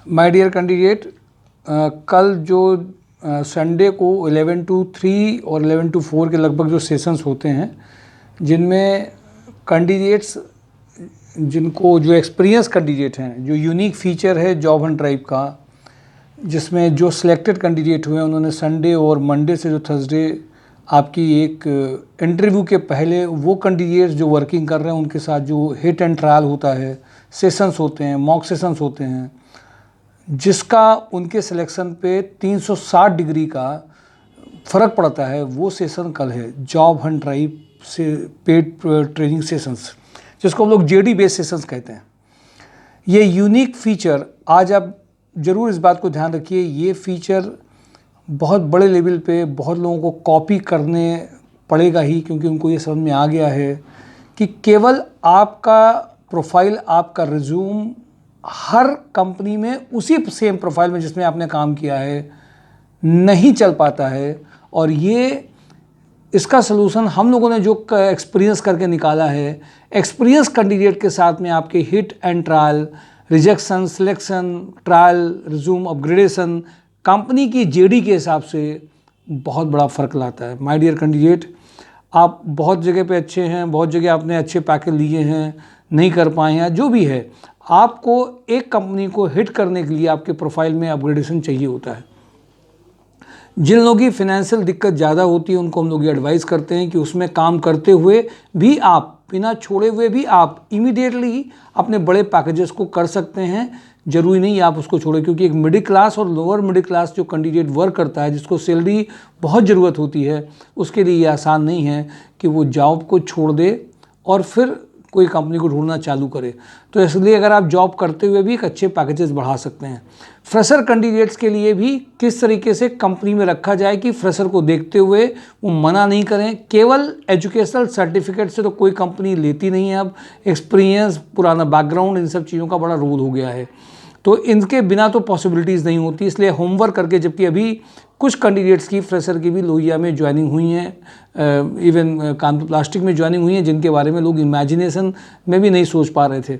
My dear candidate, कल जो Sunday को 11 to 3 और 11 to 4 के लगभग जो सेशंस होते हैं, जिनमें कैंडिडेट्स जिनको जो एक्सपीरियंस कैंडिडेट हैं, जो यूनिक फीचर है जॉब हंट ड्राइव का, जिसमें जो सिलेक्टेड कैंडिडेट हुए उन्होंने संडे और मंडे से जो थर्सडे आपकी एक इंटरव्यू के पहले वो कैंडिडेट्स जो वर्किंग कर रहे हैं उनके साथ जो हिट एंड ट्रायल होता है, सेशंस होते हैं, मॉक सेशंस होते हैं, जिसका उनके सिलेक्शन पे 360 डिग्री का फ़र्क पड़ता है, वो सेशन कल है। जॉब हंट ड्राइव से पेड ट्रेनिंग सेशंस, जिसको हम लोग जेडी बेस्ड सेशंस कहते हैं। ये यूनिक फीचर, आज आप ज़रूर इस बात को ध्यान रखिए, ये फीचर बहुत बड़े लेवल पे बहुत लोगों को कॉपी करने पड़ेगा ही, क्योंकि उनको ये समझ में आ गया है कि केवल आपका प्रोफाइल, आपका रिज्यूम हर कंपनी में उसी सेम प्रोफाइल में जिसमें आपने काम किया है नहीं चल पाता है। और ये इसका सलूशन हम लोगों ने जो एक्सपीरियंस करके निकाला है, एक्सपीरियंस कैंडिडेट के साथ में आपके hit and trial, rejection, selection, trial, resume upgradation, company की जेडी के हिसाब से बहुत बड़ा फ़र्क लाता है। माय डियर कैंडिडेट, आप बहुत जगह पे अच्छे हैं, बहुत जगह आपने अच्छे पैकेज लिए हैं, नहीं कर पाए हैं, जो भी है, आपको एक कंपनी को हिट करने के लिए आपके प्रोफाइल में अपग्रेडेशन चाहिए होता है। जिन लोगों की फाइनेंशियल दिक्कत ज़्यादा होती है उनको हम लोग ये एडवाइस करते हैं कि उसमें काम करते हुए भी आप, बिना छोड़े हुए भी आप इमीडिएटली अपने बड़े पैकेजेस को कर सकते हैं। ज़रूरी नहीं आप उसको छोड़ें, क्योंकि एक मिडिल क्लास और लोअर मिडिल क्लास जो कैंडिडेट वर्क करता है, जिसको सैलरी बहुत ज़रूरत होती है, उसके लिए ये आसान नहीं है कि वो जॉब को छोड़ दे और फिर कोई कंपनी को ढूंढना चालू करे। तो इसलिए अगर आप जॉब करते हुए भी एक अच्छे पैकेजेस बढ़ा सकते हैं। फ्रेशर कैंडिडेट्स के लिए भी किस तरीके से कंपनी में रखा जाए कि फ्रेशर को देखते हुए वो मना नहीं करें। केवल एजुकेशनल सर्टिफिकेट से तो कोई कंपनी लेती नहीं है, अब एक्सपीरियंस, पुराना बैकग्राउंड, इन सब चीज़ों का बड़ा रोल हो गया है, तो इनके बिना तो पॉसिबिलिटीज़ नहीं होती। इसलिए होमवर्क करके, जबकि अभी कुछ कैंडिडेट्स की फ्रेशर की भी लोहिया में ज्वाइनिंग हुई हैं, इवन कानपुर प्लास्टिक में ज्वाइनिंग हुई है, जिनके बारे में लोग इमेजिनेशन में भी नहीं सोच पा रहे थे।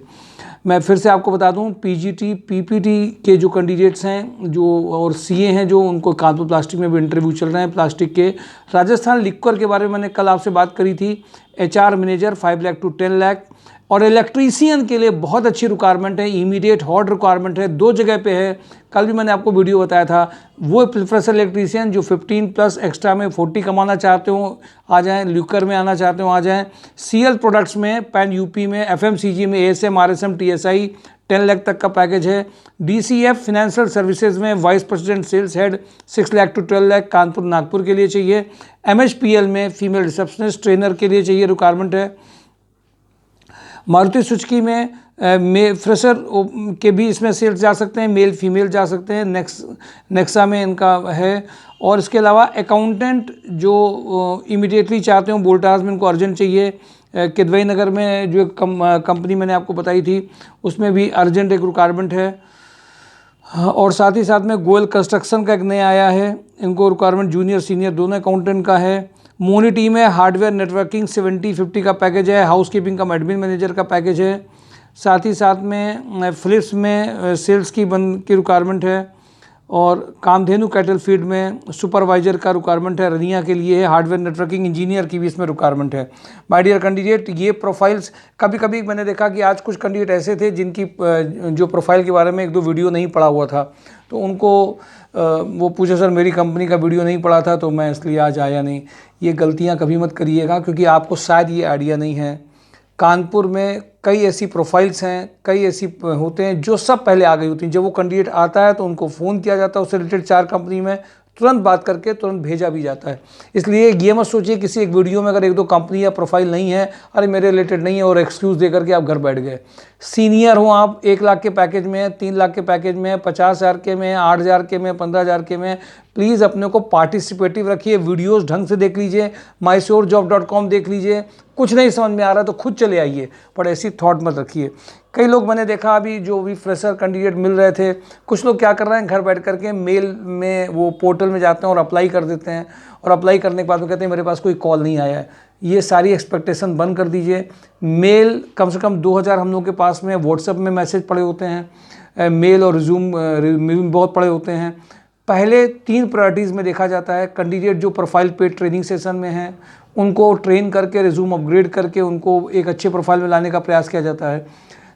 मैं फिर से आपको बता दूं, पीजीटी, पीपीटी के जो कैंडिडेट्स हैं जो और सीए हैं, जो उनको कानपुर प्लास्टिक में भी इंटरव्यू चल रहे हैं प्लास्टिक के। राजस्थान लिक्वर के बारे में मैंने कल आपसे बात करी थी, HR manager 5 lakh to 10 lakh. और इलेक्ट्रीशियन के लिए बहुत अच्छी रिक्वायरमेंट है, इमीडिएट हॉट रिक्वायरमेंट है, 2 जगह पे है। कल भी मैंने आपको वीडियो बताया था, वो फ्रेशर इलेक्ट्रीशियन जो 15 प्लस एक्स्ट्रा में 40 कमाना चाहते हो आ जाएं, ल्यूकर में आना चाहते हो आ जाएं, सीएल प्रोडक्ट्स में, पैन यूपी में, एफएमसीजी में, एएसएम, आरएसएम, टीएसआई 10 लाख तक का पैकेज है। डीसीएफ फाइनेंशियल सर्विसेज में vice president sales head 6 lakh to 12 lakh Kanpur Nagpur के लिए चाहिए। एमएचपीएल में फीमेल रिसेप्शनिस्ट ट्रेनर के लिए चाहिए, रिक्वायरमेंट है। मारुति सुजुकी में फ्रेशर के भी इसमें सेल्स जा सकते हैं, मेल फीमेल जा सकते हैं, नेक्सा में इनका है। और इसके अलावा अकाउंटेंट जो इमीडिएटली चाहते हो, वोल्टास में इनको अर्जेंट चाहिए। किदवई नगर में जो कंपनी मैंने आपको बताई थी, उसमें भी अर्जेंट एक रिक्वायरमेंट है। और साथ ही साथ में गोयल कंस्ट्रक्शन का एक नया आया है, इनको रिक्वायरमेंट जूनियर सीनियर दोनों अकाउंटेंट का है। मोनी टीम है, हार्डवेयर नेटवर्किंग 70-50 का पैकेज है, हाउसकीपिंग का एडमिन मैनेजर का पैकेज है। साथ ही साथ में फिलिप्स में सेल्स की रिक्वायरमेंट है। और कामधेनु कैटल फीड में सुपरवाइजर का रिक्वायरमेंट है, रनिया के लिए है। हार्डवेयर नेटवर्किंग इंजीनियर की भी इसमें रिक्वायरमेंट है। माय डियर कैंडिडेट, ये प्रोफाइल्स, कभी कभी मैंने देखा कि आज कुछ कैंडिडेट ऐसे थे जिनकी जो प्रोफाइल के बारे में 1-2 वीडियो नहीं पढ़ा हुआ था, तो उनको वो पूछे, सर मेरी कंपनी का वीडियो नहीं पढ़ा था तो मैं इसलिए आज आया नहीं। ये गलतियां कभी मत करिएगा, क्योंकि आपको शायद ये आइडिया नहीं है, कानपुर में कई ऐसी प्रोफाइल्स हैं, कई ऐसी होते हैं जो सब पहले आ गई होती हैं। जब वो कैंडिडेट आता है तो उनको फ़ोन किया जाता है, उससे रिलेटेड 4 कंपनी में तुरंत बात करके तुरंत भेजा भी जाता है। इसलिए ये मत सोचिए किसी एक वीडियो में अगर 1-2 कंपनी या प्रोफाइल नहीं है, अरे मेरे रिलेटेड नहीं है, और एक्सक्यूज़ दे करके आप घर बैठ गए। सीनियर हो आप, 1 लाख के पैकेज में, 3 लाख के पैकेज में, 50,000 के में, 8,000 के में, 15,000 के में, प्लीज़ अपने को पार्टिसिपेटिव रखिए। वीडियोस ढंग से देख लीजिए, mysurejob.com देख लीजिए। कुछ नहीं समझ में आ रहा तो खुद चले आइए, पर ऐसी थॉट मत रखिए। कई लोग मैंने देखा अभी जो भी फ्रेशर कैंडिडेट मिल रहे थे, कुछ लोग क्या कर रहे हैं, घर बैठ करके मेल में वो पोर्टल में जाते हैं और अप्लाई कर देते हैं, और अप्लाई करने के बाद वो कहते हैं मेरे पास कोई कॉल नहीं आया है। ये सारी एक्सपेक्टेशन बंद कर दीजिए। मेल कम से कम 2000 हम लोग के पास में व्हाट्सएप में मैसेज पड़े होते हैं, मेल और रिज्यूम बहुत पड़े होते हैं। पहले 3 प्रायोरिटीज़ में देखा जाता है। कैंडिडेट जो प्रोफाइल पे ट्रेनिंग सेशन में हैं उनको ट्रेन करके रिज्यूम अपग्रेड करके उनको एक अच्छे प्रोफाइल में लाने का प्रयास किया जाता है।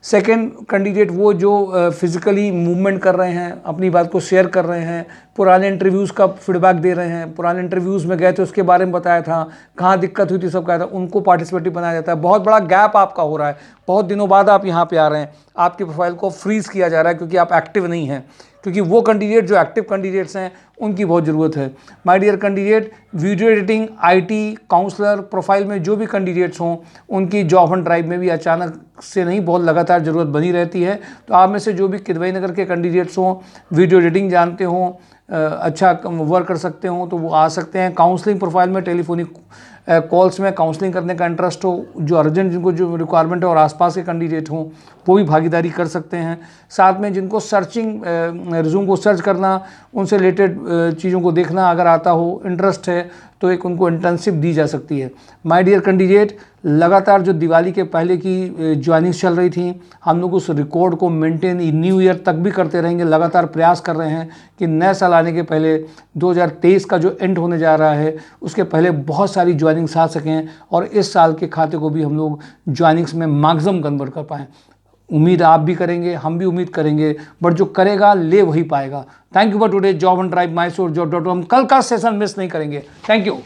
सेकंड कैंडिडेट वो जो फिज़िकली मूवमेंट कर रहे हैं, अपनी बात को शेयर कर रहे हैं, पुराने इंटरव्यूज़ का फीडबैक दे रहे हैं, पुराने इंटरव्यूज़ में गए थे उसके बारे में बताया था, कहाँ दिक्कत हुई थी सब कहा था, उनको पार्टिसिपेटिव बनाया जाता है। बहुत बड़ा गैप आपका हो रहा है, बहुत दिनों बाद आप यहाँ पे आ रहे हैं, आपकी प्रोफाइल को फ्रीज़ किया जा रहा है क्योंकि आप एक्टिव नहीं हैं, क्योंकि वो कैंडिडेट जो एक्टिव कैंडिडेट्स हैं उनकी बहुत ज़रूरत है। My dear candidate, video editing, IT, counsellor profile में जो भी कैंडिडेट्स हों उनकी जॉब ऑन ड्राइव में भी अचानक से नहीं, बहुत लगातार ज़रूरत बनी रहती है। तो आप में से जो भी किदवई नगर के कैंडिडेट्स हों, वीडियो एडिटिंग जानते हों, अच्छा वर्क कर सकते हों तो वो आ सकते हैं। काउंसलिंग प्रोफाइल में टेलीफोनिक कॉल्स में काउंसलिंग करने का इंटरेस्ट हो, जो अर्जेंट जिनको जो रिक्वायरमेंट है और आसपास के कैंडिडेट हों वो भी भागीदारी कर सकते हैं। साथ में जिनको सर्चिंग रिज्यूम को सर्च करना, उनसे रिलेटेड चीज़ों को देखना अगर आता हो, इंटरेस्ट है तो एक उनको इंटर्नशिप दी जा सकती है। माय डियर कैंडिडेट, लगातार जो दिवाली के पहले की ज्वाइनिंग्स चल रही थी, हम लोग उस रिकॉर्ड को मेंटेन न्यू ईयर तक भी करते रहेंगे। लगातार प्रयास कर रहे हैं कि नए साल आने के पहले 2023 का जो एंड होने जा रहा है उसके पहले बहुत सारी ज्वाइनिंग्स आ सकें और इस साल के खाते को भी हम लोग ज्वाइनिंग्स में मैक्सिमम कन्वर्ट कर पाएँ। उम्मीद आप भी करेंगे, हम भी उम्मीद करेंगे, बट जो करेगा ले वही पाएगा। Thank you for today job on drive, Mysore जॉब.com। कल का सेशन मिस नहीं करेंगे। Thank you.